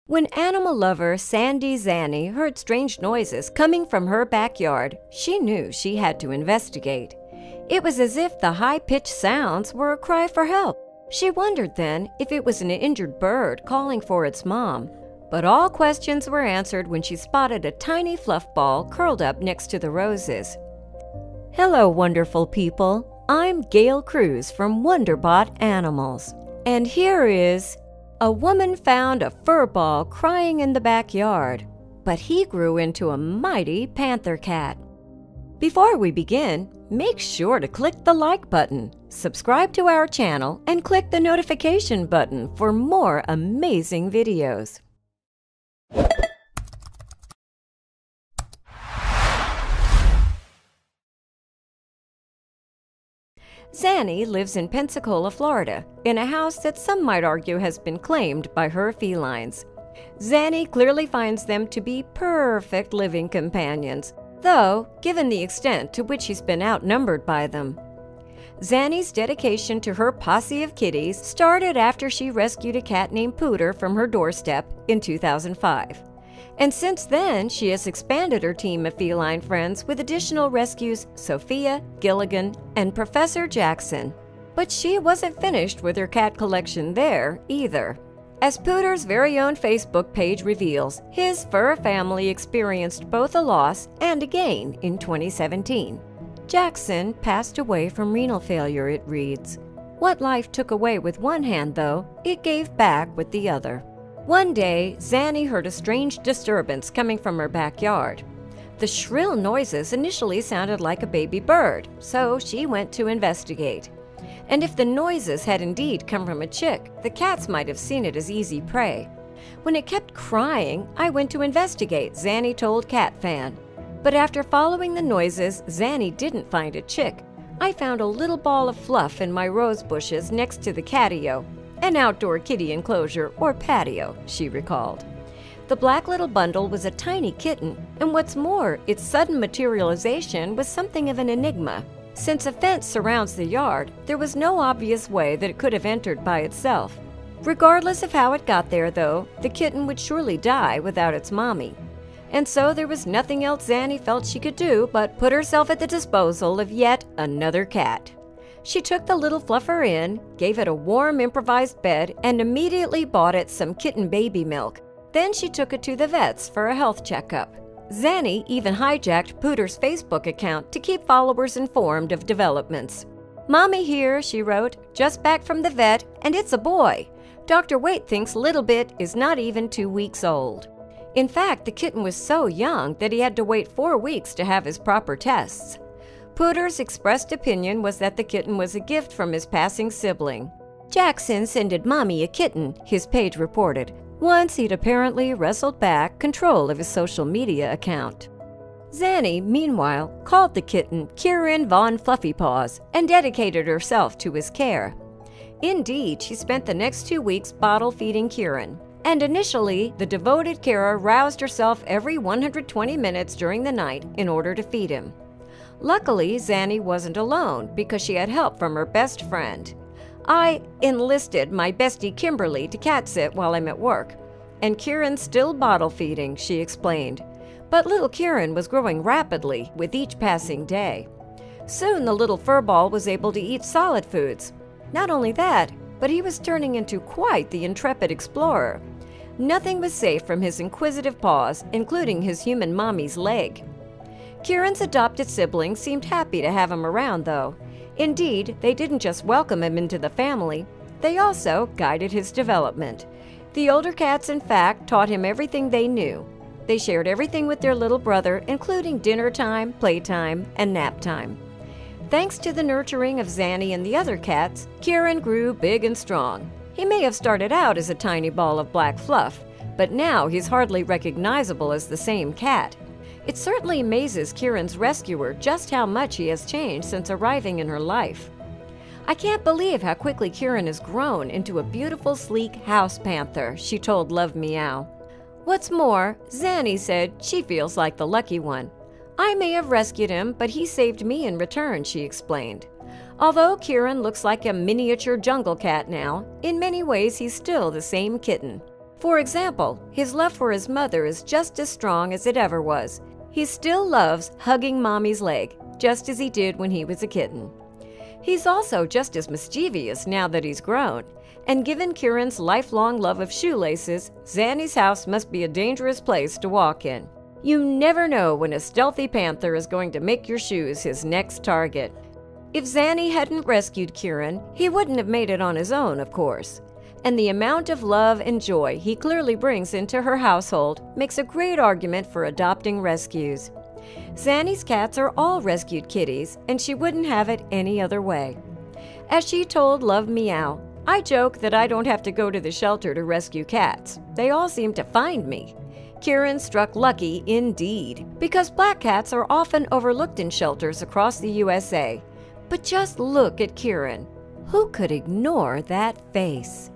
When animal lover Sandy Zanny heard strange noises coming from her backyard, she knew she had to investigate. It was as if the high-pitched sounds were a cry for help. She wondered then if it was an injured bird calling for its mom. But all questions were answered when she spotted a tiny fluff ball curled up next to the roses. Hello, wonderful people. I'm Gail Cruz from Wonderbot Animals. And here is... A woman found a furball crying in the backyard, but he grew into a mighty panther cat. Before we begin, make sure to click the like button, subscribe to our channel, and click the notification button for more amazing videos. Zanny lives in Pensacola, Florida, in a house that some might argue has been claimed by her felines. Zanny clearly finds them to be perfect living companions, though given the extent to which he's been outnumbered by them. Zanny's dedication to her posse of kitties started after she rescued a cat named Pooter from her doorstep in 2005. And since then, she has expanded her team of feline friends with additional rescues Sophia, Gilligan, and Professor Jackson. But she wasn't finished with her cat collection there, either. As Pooter's very own Facebook page reveals, his fur family experienced both a loss and a gain in 2017. Jackson passed away from renal failure, it reads. What life took away with one hand, though, it gave back with the other. One day, Zanny heard a strange disturbance coming from her backyard. The shrill noises initially sounded like a baby bird, so she went to investigate. And if the noises had indeed come from a chick, the cats might have seen it as easy prey. When it kept crying, I went to investigate, Zanny told Cat Fan. But after following the noises, Zanny didn't find a chick. I found a little ball of fluff in my rose bushes next to the catio. An outdoor kitty enclosure or patio, she recalled. The black little bundle was a tiny kitten, and what's more, its sudden materialization was something of an enigma. Since a fence surrounds the yard, there was no obvious way that it could have entered by itself. Regardless of how it got there, though, the kitten would surely die without its mommy. And so there was nothing else Zanny felt she could do but put herself at the disposal of yet another cat. She took the little fluffer in, gave it a warm improvised bed, and immediately bought it some kitten baby milk. Then she took it to the vet's for a health checkup. Zanny even hijacked Pooter's Facebook account to keep followers informed of developments. Mommy here, she wrote, just back from the vet, and it's a boy. Dr. Waite thinks Little Bit is not even 2 weeks old. In fact, the kitten was so young that he had to wait 4 weeks to have his proper tests. Pooter's expressed opinion was that the kitten was a gift from his passing sibling. Jackson sended Mommy a kitten, his page reported, once he'd apparently wrestled back control of his social media account. Zanny, meanwhile, called the kitten Kieran Von Fluffypaws and dedicated herself to his care. Indeed, she spent the next 2 weeks bottle feeding Kieran. And initially, the devoted carer roused herself every 120 minutes during the night in order to feed him. Luckily, Zanny wasn't alone because she had help from her best friend. I enlisted my bestie Kimberly to cat sit while I'm at work, and Kieran's still bottle feeding, she explained. But little Kieran was growing rapidly with each passing day. Soon the little furball was able to eat solid foods. Not only that, but he was turning into quite the intrepid explorer. Nothing was safe from his inquisitive paws, including his human mommy's leg. Kieran's adopted siblings seemed happy to have him around, though. Indeed, they didn't just welcome him into the family, they also guided his development. The older cats, in fact, taught him everything they knew. They shared everything with their little brother, including dinner time, playtime, and nap time. Thanks to the nurturing of Zanny and the other cats, Kieran grew big and strong. He may have started out as a tiny ball of black fluff, but now he's hardly recognizable as the same cat. It certainly amazes Kieran's rescuer just how much he has changed since arriving in her life. I can't believe how quickly Kieran has grown into a beautiful, sleek house panther, she told Love Meow. What's more, Zanny said she feels like the lucky one. I may have rescued him, but he saved me in return, she explained. Although Kieran looks like a miniature jungle cat now, in many ways he's still the same kitten. For example, his love for his mother is just as strong as it ever was. He still loves hugging Mommy's leg, just as he did when he was a kitten. He's also just as mischievous now that he's grown, and given Kieran's lifelong love of shoelaces, Zanny's house must be a dangerous place to walk in. You never know when a stealthy panther is going to make your shoes his next target. If Zanny hadn't rescued Kieran, he wouldn't have made it on his own, of course. And the amount of love and joy he clearly brings into her household makes a great argument for adopting rescues. Zanny's cats are all rescued kitties, and she wouldn't have it any other way. As she told Love Meow, "I joke that I don't have to go to the shelter to rescue cats. They all seem to find me." Kieran struck lucky indeed, because black cats are often overlooked in shelters across the USA. But just look at Kieran. Who could ignore that face?